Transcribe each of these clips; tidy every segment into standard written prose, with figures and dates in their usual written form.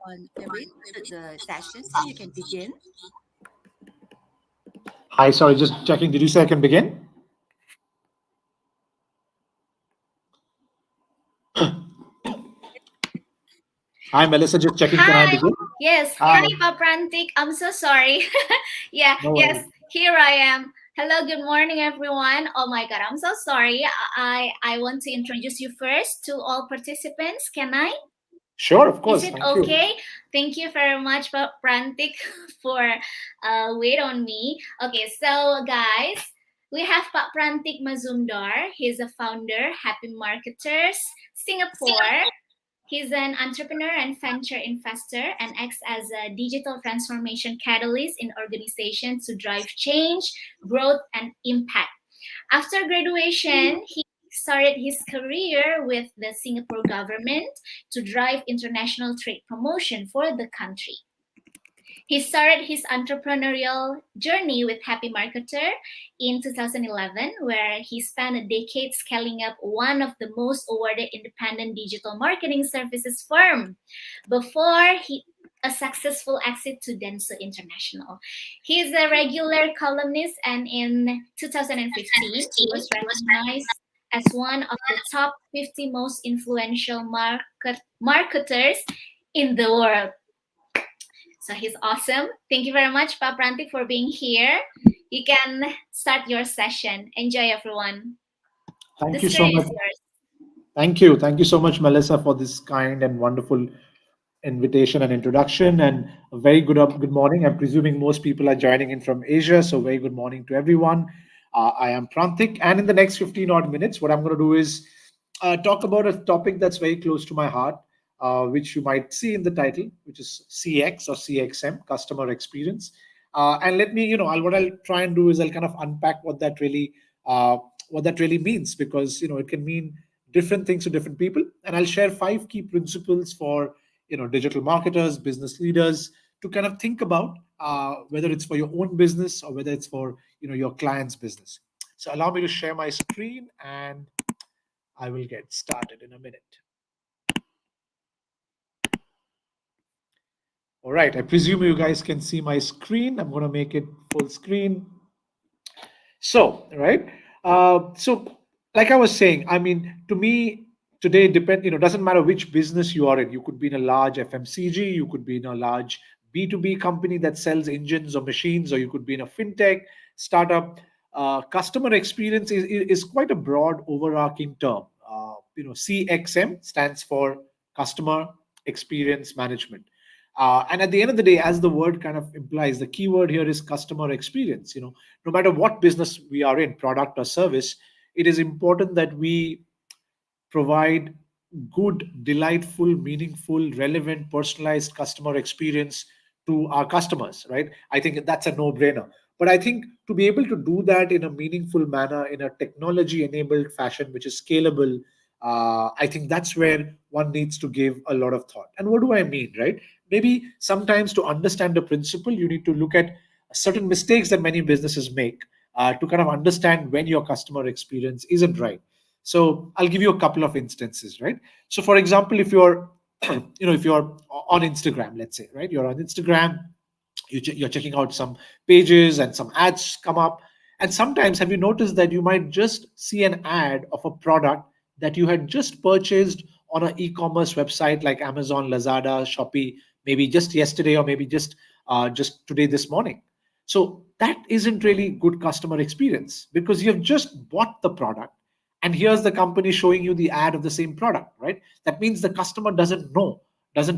on the session, so you can begin. Hi, sorry, just checking. Did you say I can begin? Hi, Melissa, just checking. Can I Hi. begin? Yes. Hi. Hi, Prantik. I'm so sorry. No Yes. worries. Here I am. Hello. Good morning, everyone. Oh my God. I'm so sorry. I want to introduce you first to all participants. Can I? Sure, of Is course. it Thank you. okay? Thank you very much, Prantik, for wait on me. Okay, so guys, we have Pak Prantik Mazumdar. He's a founder, Happy Marketers, Singapore. He's an entrepreneur and venture investor and acts as a digital transformation catalyst in organizations to drive change, growth, and impact. After graduation, he started his career with the Singapore government to drive international trade promotion for the country. He started his entrepreneurial journey with Happy Marketer in 2011, where he spent a decade scaling up one of the most awarded independent digital marketing services firm before a successful exit to Dentsu International. He is a regular columnist, and in 2015, he was recognized as one of the top 50 most influential marketers in the world. So he's awesome. Thank you very much, Pa Prantik, for being here. You can start your session. Enjoy, everyone. Thank The you so stage much. is yours. Thank you. Thank you so much, Melissa, for this kind and wonderful invitation and introduction. And a very good morning. I'm presuming most people are joining in from Asia, so very good morning to everyone. I am Prantik, and in the next 15 odd minutes, what I'm going to do is talk about a topic that's very close to my heart, which you might see in the title, which is CX or CXM, customer experience. And let me, what I'll try and do is I'll kind of unpack uh, what that really means, because it can mean different things to different people. And I'll share 5 key principles for digital marketers, business leaders, to kind of think about whether it's for your own business or whether it's for your client's business. So allow me to share my screen, and I will get started in a minute. All right, I presume you guys can see my screen. I'm going to make it full screen. So, right. So, like I was saying, I mean, to me, today doesn't matter which business you are in. You could be in a large FMCG, you could be in a large B2B company that sells engines or machines, or you could be in a fintech startup. Customer experience is quite a broad, overarching term. CXM stands for Customer Experience Management. And at the end of the day, as the word kind of implies, the key word here is customer experience. No matter what business we are in, product or service, it is important that we provide good, delightful, meaningful, relevant, personalized customer experience to our customers, right? I think that's a no-brainer. But I think to be able to do that in a meaningful manner, in a technology-enabled fashion, which is scalable, I think that's where one needs to give a lot of thought. And what do I mean, right? Maybe sometimes to understand the principle, you need to look at certain mistakes that many businesses make to kind of understand when your customer experience isn't right. So I'll give you a couple of instances, right? So for example, if you're, if you're on Instagram, let's say, right, you're on Instagram, you're checking out some pages and some ads come up. And sometimes have you noticed that you might just see an ad of a product that you had just purchased on an e-commerce website like Amazon, Lazada, Shopee, maybe just yesterday or maybe just today, this morning. So that isn't really good customer experience because you've just bought the product and here's the company showing you the ad of the same product, right? That means the customer doesn't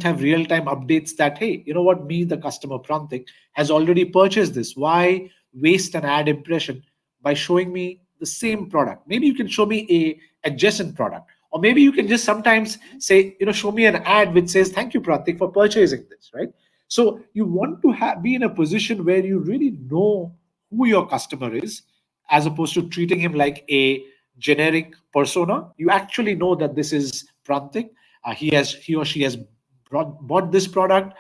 have real-time updates that, hey, you know what, me, the customer Prantik, has already purchased this. Why waste an ad impression by showing me the same product? Maybe you can show me a adjacent product. Or maybe you can just sometimes say, show me an ad which says, thank you, Prantik, for purchasing this, right? So you want to be in a position where you really know who your customer is, as opposed to treating him like a generic persona. You actually know that this is Prantik. He or she has bought this product.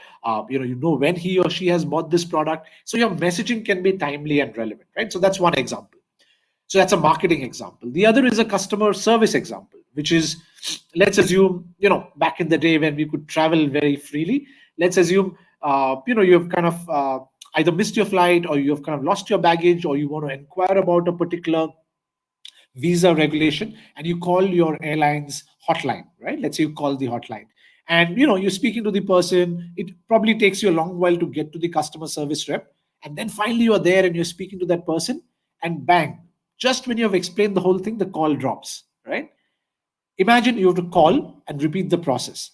You know when he or she has bought this product. So your messaging can be timely and relevant, right? So that's one example. So that's a marketing example. The other is a customer service example, which is Let's assume, back in the day when we could travel very freely, let's assume, you've kind of either missed your flight, or you've kind of lost your baggage, or you want to inquire about a particular visa regulation, and you call your airline's hotline, right? Let's say you call the hotline, and you're speaking to the person. It probably takes you a long while to get to the customer service rep, and then finally you are there and you're speaking to that person, and bang, just when you have explained the whole thing, the call drops, right? Imagine you have to call and repeat the process.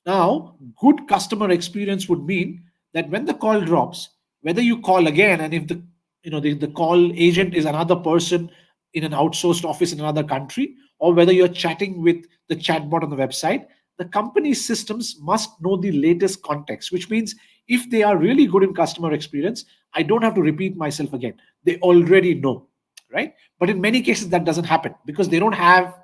Now, good customer experience would mean that when the call drops, whether you call again, and if the call agent is another person in an outsourced office in another country, or whether you're chatting with the chatbot on the website, the company's systems must know the latest context, which means if they are really good in customer experience, I don't have to repeat myself again. They already know, right? But in many cases, that doesn't happen because they don't have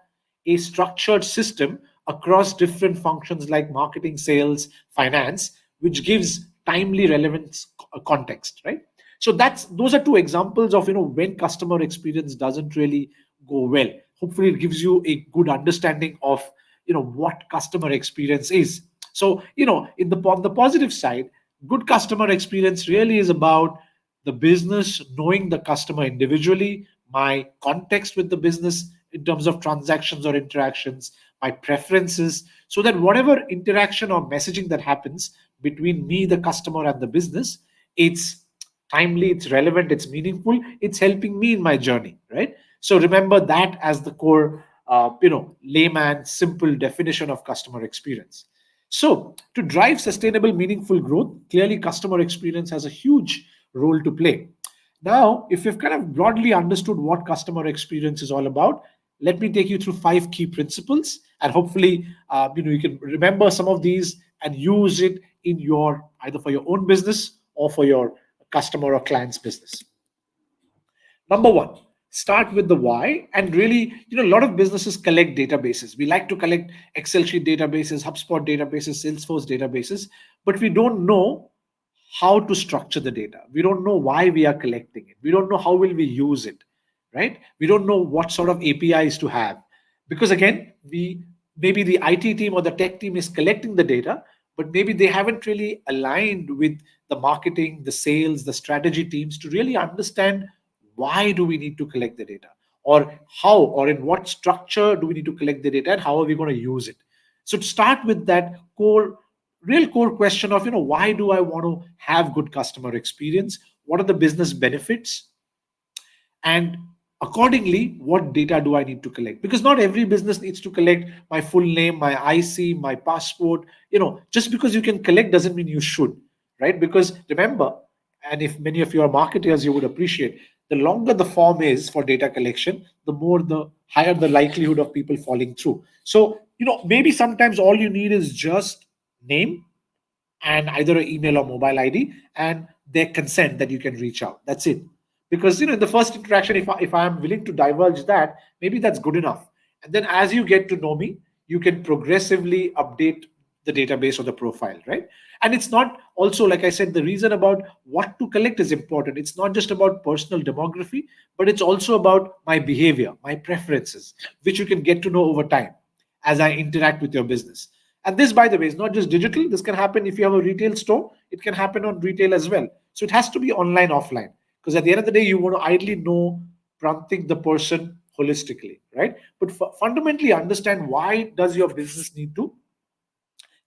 a structured system across different functions like marketing, sales, finance, which gives timely relevance context, right? So those are two examples of when customer experience doesn't really go well. Hopefully it gives you a good understanding of what customer experience is. So on the positive side, good customer experience really is about the business knowing the customer individually, my context with the business in terms of transactions or interactions, my preferences, so that whatever interaction or messaging that happens between me, the customer, and the business, it's timely, it's relevant, it's meaningful, it's helping me in my journey, right? So remember that as the core, layman, simple definition of customer experience. So to drive sustainable, meaningful growth, clearly customer experience has a huge role to play. Now, if you've kind of broadly understood what customer experience is all about, let me take you through 5 key principles, and hopefully, you can remember some of these and use it in your either for your own business or for your customer or client's business. Number one, start with the why. And really, a lot of businesses collect databases. We like to collect Excel sheet databases, HubSpot databases, Salesforce databases, but we don't know how to structure the data. We don't know why we are collecting it. We don't know how will we use it, right? We don't know what sort of APIs to have. Because again, maybe the IT team or the tech team is collecting the data, but maybe they haven't really aligned with the marketing, the sales, the strategy teams to really understand why do we need to collect the data, or how or in what structure do we need to collect the data, and how are we going to use it. So to start with that real core question of why do I want to have good customer experience, what are the business benefits, and accordingly what data do I need to collect, because not every business needs to collect my full name, my IC, my passport. Just because you can collect doesn't mean you should, right? Because remember, and if many of you are marketers, you would appreciate, the longer the form is for data collection, the higher the likelihood of people falling through. So maybe sometimes all you need is just name and either an email or mobile ID and their consent that you can reach out. That's it. Because in the first interaction, if I am willing to divulge that, maybe that's good enough. And then as you get to know me, you can progressively update the database or the profile, right? And it's not also, like I said, the reason about what to collect is important. It's not just about personal demography, but it's also about my behavior, my preferences, which you can get to know over time as I interact with your business. And this, by the way, is not just digital. This can happen if you have a retail store. It can happen on retail as well. So it has to be online, offline. Because at the end of the day, you want to ideally know Prantik, the person, holistically, right? But fundamentally understand, why does your business need to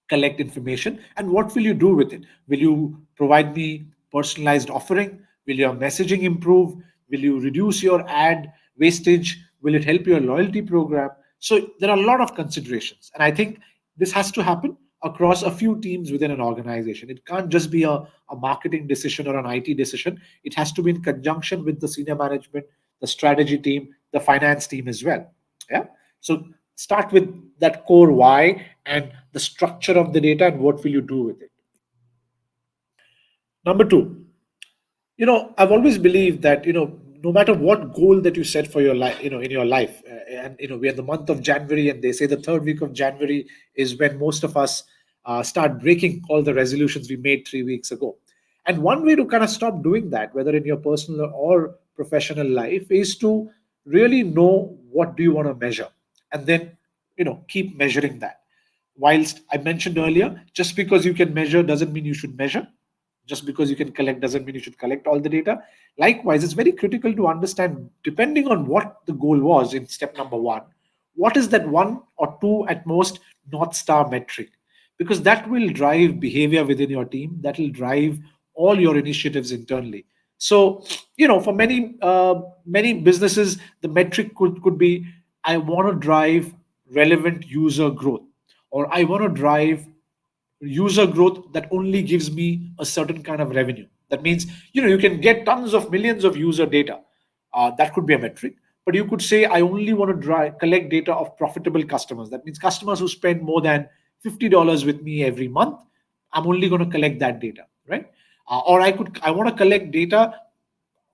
collect information, and what will you do with it? Will you provide me personalized offering? Will your messaging improve? Will you reduce your ad wastage? Will it help your loyalty program? So there are a lot of considerations, and I think this has to happen across a few teams within an organization. It can't just be a marketing decision or an IT decision. It has to be in conjunction with the senior management, the strategy team, the finance team as well. Yeah. So start with that core why and the structure of the data and what will you do with it. Number two, I've always believed that no matter what goal that you set for your life, in your life, and we are the month of January, and they say the third week of January is when most of us start breaking all the resolutions we made 3 weeks ago. And one way to kind of stop doing that, whether in your personal or professional life, is to really know what do you want to measure, and then keep measuring that. Whilst I mentioned earlier, just because you can measure doesn't mean you should measure. Just because you can collect doesn't mean you should collect all the data. Likewise, it's very critical to understand, depending on what the goal was in step number one, what is that one or two at most North Star metric? Because that will drive behavior within your team, that will drive all your initiatives internally. So, for many businesses, the metric could be, I want to drive relevant user growth, or I want to drive user growth that only gives me a certain kind of revenue. That means, you can get tons of millions of user data. That could be a metric. But you could say, I only want to collect data of profitable customers. That means customers who spend more than $50 with me every month. I'm only going to collect that data, right? Or I want to collect data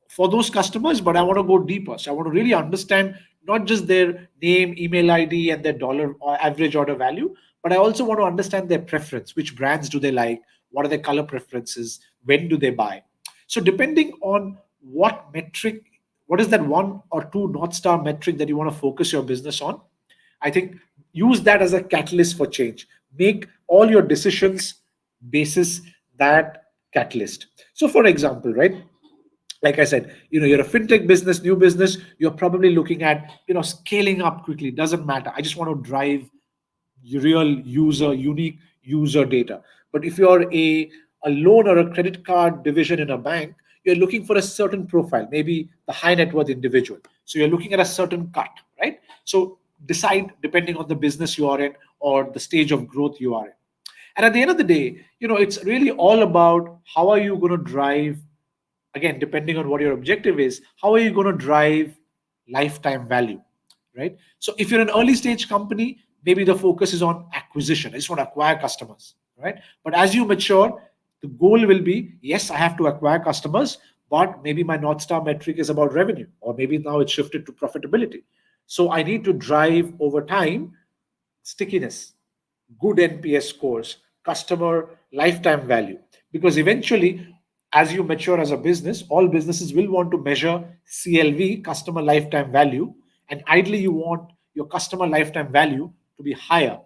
for those customers, but I want to go deeper. So I want to really understand not just their name, email ID, and their dollar or average order value, but I also want to understand their preference. Which brands do they like? What are their color preferences? When do they buy? So depending on what metric, what is that one or two North Star metric that you want to focus your business on, I think use that as a catalyst for change. Make all your decisions basis that catalyst. So for example, right, like I said, you're a fintech business, new business, you're probably looking at, scaling up quickly. Doesn't matter. I just want to drive real user, unique user data. But if you're a loan or a credit card division in a bank, you're looking for a certain profile, maybe the high net worth individual. So you're looking at a certain cut, right? So decide depending on the business you are in or the stage of growth you are in. And at the end of the day, it's really all about how are you going to drive, again, depending on what your objective is, how are you going to drive lifetime value, right? So if you're an early stage company, maybe the focus is on acquisition. I just want to acquire customers, right? But as you mature, the goal will be, yes, I have to acquire customers, but maybe my North Star metric is about revenue, or maybe now it's shifted to profitability. So I need to drive over time stickiness, good NPS scores, customer lifetime value. Because eventually, as you mature as a business, all businesses will want to measure CLV, customer lifetime value. And ideally, you want your customer lifetime value to be higher,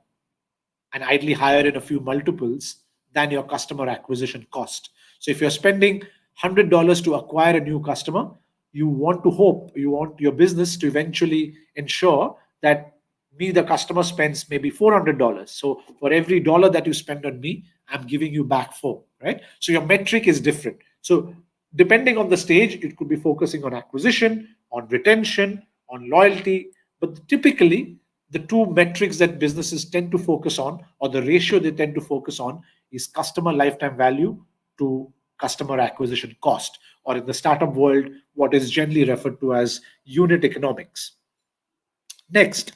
and ideally higher in a few multiples than your customer acquisition cost. So if you're spending $100 to acquire a new customer, you want your business to eventually ensure that me, the customer, spends maybe $400. So for every dollar that you spend on me, I'm giving you back four, right? So your metric is different. So depending on the stage, it could be focusing on acquisition, on retention, on loyalty. But typically, the two metrics that businesses tend to focus on, or the ratio they tend to focus on, is customer lifetime value to customer acquisition cost, or in the startup world, what is generally referred to as unit economics. Next,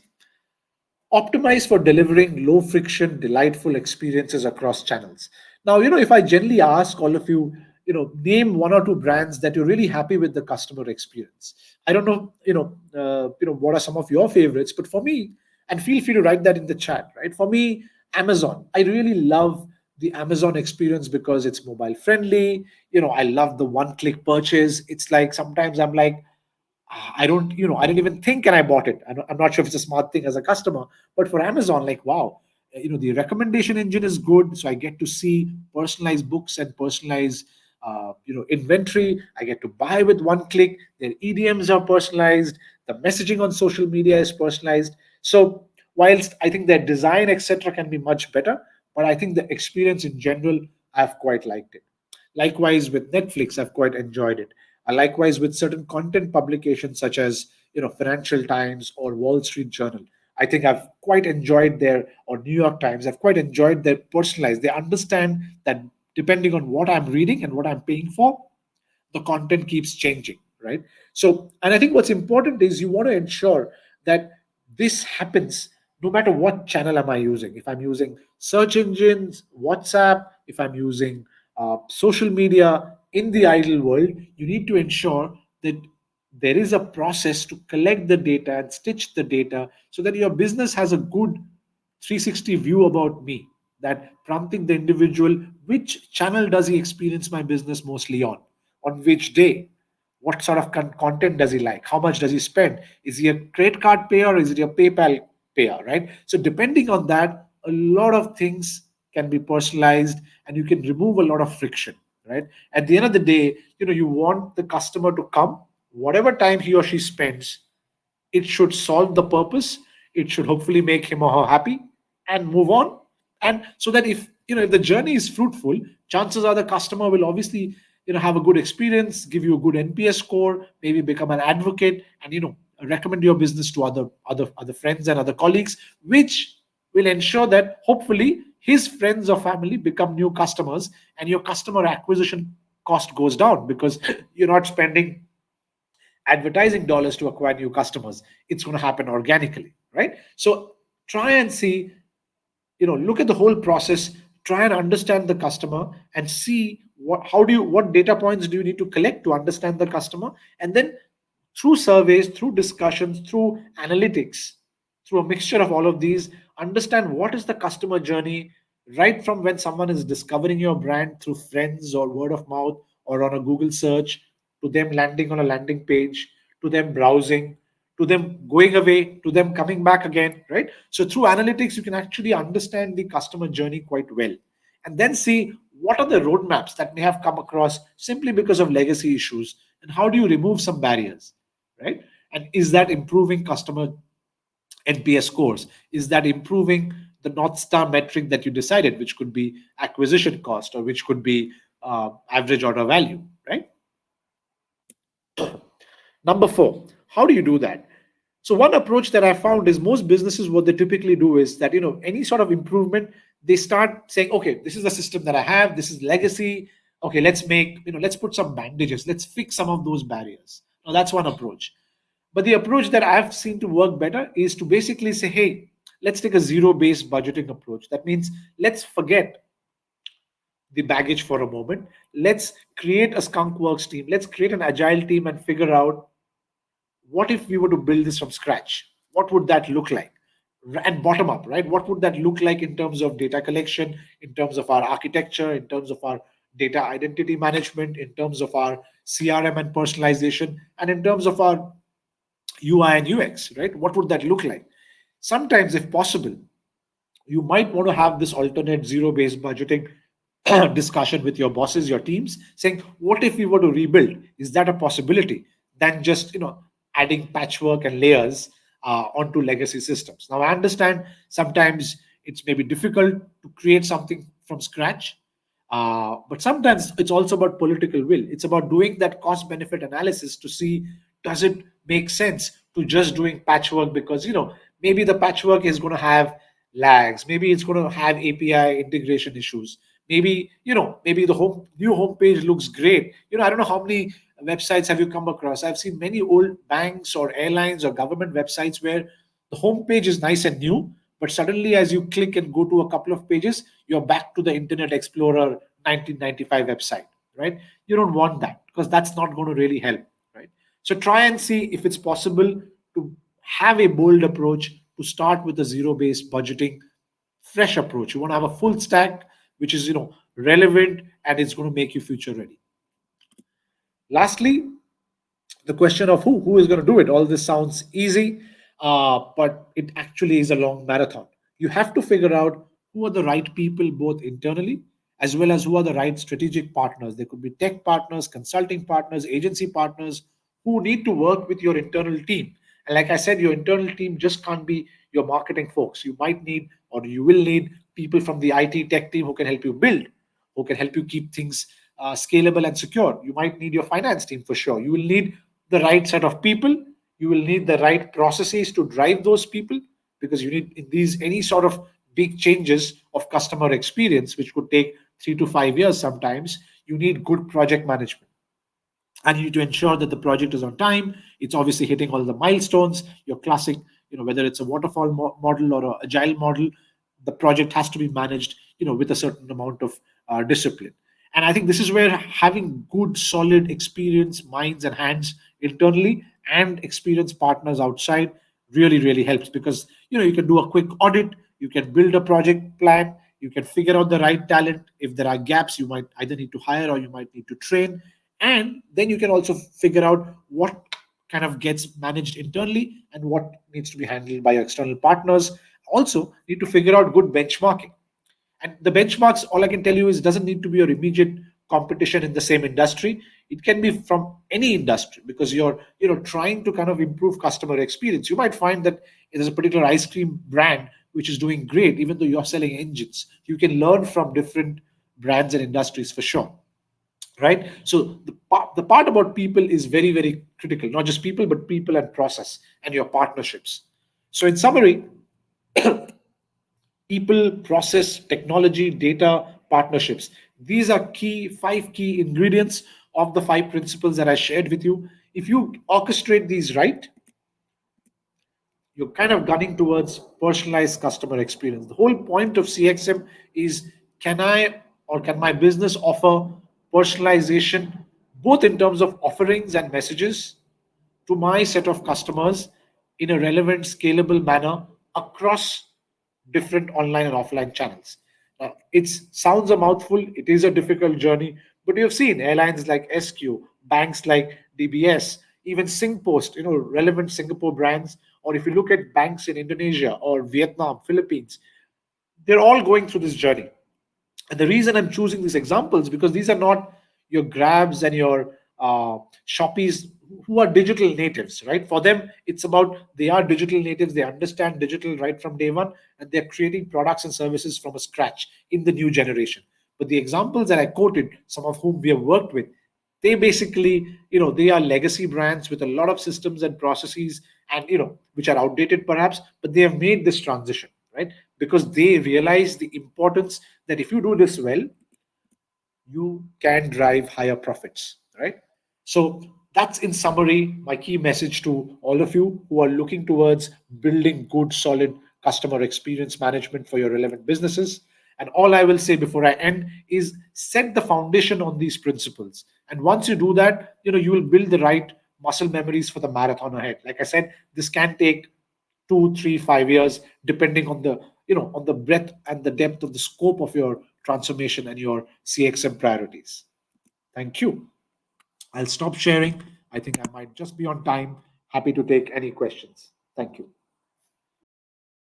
optimize for delivering low friction, delightful experiences across channels. Now, if I generally ask all of you, name one or two brands that you're really happy with the customer experience. I don't know, what are some of your favorites, but for me, and feel free to write that in the chat, right? For me, Amazon. I really love the Amazon experience because it's mobile friendly. I love the one-click purchase. It's like sometimes I'm like, I didn't even think and I bought it. I'm not sure if it's a smart thing as a customer, but for Amazon, like, wow, the recommendation engine is good. So I get to see personalized books and personalized, inventory. I get to buy with one click. Their EDMs are personalized. The messaging on social media is personalized. So whilst I think their design, etc., can be much better, but I think the experience in general, I've quite liked it. Likewise with Netflix, I've quite enjoyed it. Likewise with certain content publications such as Financial Times or Wall Street Journal, I think I've quite enjoyed their, or New York Times, I've quite enjoyed their personalized. They understand that depending on what I'm reading and what I'm paying for, the content keeps changing, right? So, and I think what's important is you want to ensure that this happens no matter what channel am I using. If I'm using search engines, WhatsApp, if I'm using social media, in the ideal world, you need to ensure that there is a process to collect the data and stitch the data so that your business has a good 360 view about me. That prompting the individual, which channel does he experience my business mostly on which day, what sort of content does he like, how much does he spend, is he a credit card payer or is it a PayPal payout, right? So depending on that, a lot of things can be personalized, and you can remove a lot of friction, right? At the end of the day, you want the customer to come, whatever time he or she spends, it should solve the purpose, it should hopefully make him or her happy, and move on. And so that if the journey is fruitful, chances are the customer will obviously have a good experience, give you a good NPS score, maybe become an advocate, and recommend your business to other friends and other colleagues, which will ensure that hopefully his friends or family become new customers, and your customer acquisition cost goes down because you're not spending advertising dollars to acquire new customers. It's going to happen organically, right? So try and see, look at the whole process, try and understand the customer, and see what data points do you need to collect to understand the customer. And then through surveys, through discussions, through analytics, through a mixture of all of these, understand what is the customer journey, right from when someone is discovering your brand through friends or word of mouth or on a Google search, to them landing on a landing page, to them browsing, to them going away, to them coming back again, right? So through analytics, you can actually understand the customer journey quite well, and then see what are the roadmaps that may have come across simply because of legacy issues, and how do you remove some barriers, right? And is that improving customer NPS scores? Is that improving the North Star metric that you decided, which could be acquisition cost or which could be average order value, right? Number four, how do you do that? So one approach that I found is most businesses, what they typically do is that, any sort of improvement, they start saying, okay, this is the system that I have, this is legacy. Okay, let's put some bandages, let's fix some of those barriers. Now that's one approach. But the approach that I've seen to work better is to basically say, hey, let's take a zero-based budgeting approach. That means let's forget the baggage for a moment. Let's create a skunk works team. Let's create an agile team and figure out, what if we were to build this from scratch? What would that look like? And bottom up, right? What would that look like in terms of data collection, in terms of our architecture, in terms of our data identity management, in terms of our CRM and personalization, and in terms of our UI and UX, right? What would that look like? Sometimes, if possible, you might want to have this alternate zero-based budgeting discussion with your bosses, your teams, saying, what if we were to rebuild? Is that a possibility? Than just adding patchwork and layers onto legacy systems. Now I understand sometimes it's maybe difficult to create something from scratch, but sometimes it's also about political will. It's about doing that cost benefit analysis to see, does it make sense to just doing patchwork, because maybe the patchwork is going to have lags, maybe it's going to have API integration issues, maybe the new homepage looks great. I don't know how many websites have you come across. I've seen many old banks or airlines or government websites where the homepage is nice and new, but suddenly as you click and go to a couple of pages, you're back to the Internet Explorer 1995 website, right? You don't want that, because that's not going to really help, right? So try and see if it's possible to have a bold approach, to start with a zero-based budgeting, fresh approach. You want to have a full stack which is relevant, and it's going to make you future ready. Lastly, the question of who is going to do it. All this sounds easy, but it actually is a long marathon. You have to figure out who are the right people, both internally as well as who are the right strategic partners. There could be tech partners, consulting partners, agency partners who need to work with your internal team. And like I said, your internal team just can't be your marketing folks. You might need, or you will need, people from the IT tech team who can help you build, who can help you keep things scalable and secure. You might need your finance team for sure. You will need the right set of people. You will need the right processes to drive those people, because you need, in these any sort of big changes of customer experience, which could take 3 to 5 years sometimes, you need good project management. And you need to ensure that the project is on time. It's obviously hitting all the milestones. Your classic, whether it's a waterfall model or an agile model, the project has to be managed, with a certain amount of discipline. And I think this is where having good, solid, experienced minds and hands internally and experienced partners outside really, really helps, because you can do a quick audit, you can build a project plan, you can figure out the right talent. If there are gaps, you might either need to hire or you might need to train, and then you can also figure out what kind of gets managed internally and what needs to be handled by your external partners. Also, need to figure out good benchmarking. And the benchmarks, all I can tell you is, doesn't need to be your immediate competition in the same industry. It can be from any industry, because you're trying to kind of improve customer experience. You might find that there's a particular ice cream brand which is doing great, even though you're selling engines. You can learn from different brands and industries for sure, right? So the part about people is very, very critical. Not just people, but people and process and your partnerships. So in summary, people, process, technology, data, partnerships. These are five key ingredients of the five principles that I shared with you. If you orchestrate these right, you're kind of gunning towards personalized customer experience. The whole point of CXM is, can I or can my business offer personalization both in terms of offerings and messages to my set of customers in a relevant, scalable manner across different online and offline channels. Now, it sounds a mouthful, it is a difficult journey, but you've seen airlines like SQ, banks like DBS, even Singpost, relevant Singapore brands, or if you look at banks in Indonesia or Vietnam, Philippines, they're all going through this journey. And the reason I'm choosing these examples, because these are not your Grabs and your Shoppies who are digital natives, right? For them, it's about, they are digital natives, they understand digital right from day one, and they're creating products and services from a scratch in the new generation. But the examples that I quoted, some of whom we have worked with, they basically, they are legacy brands with a lot of systems and processes, and which are outdated perhaps, but they have made this transition, right? Because they realize the importance that if you do this well, you can drive higher profits, right? So that's, in summary, my key message to all of you who are looking towards building good, solid customer experience management for your relevant businesses. And all I will say before I end is, set the foundation on these principles. And once you do that, you will build the right muscle memories for the marathon ahead. Like I said, this can take 2, 3, 5 years, depending on the breadth and the depth of the scope of your transformation and your CXM priorities. Thank you. I'll stop sharing. I think I might just be on time. Happy to take any questions. Thank you.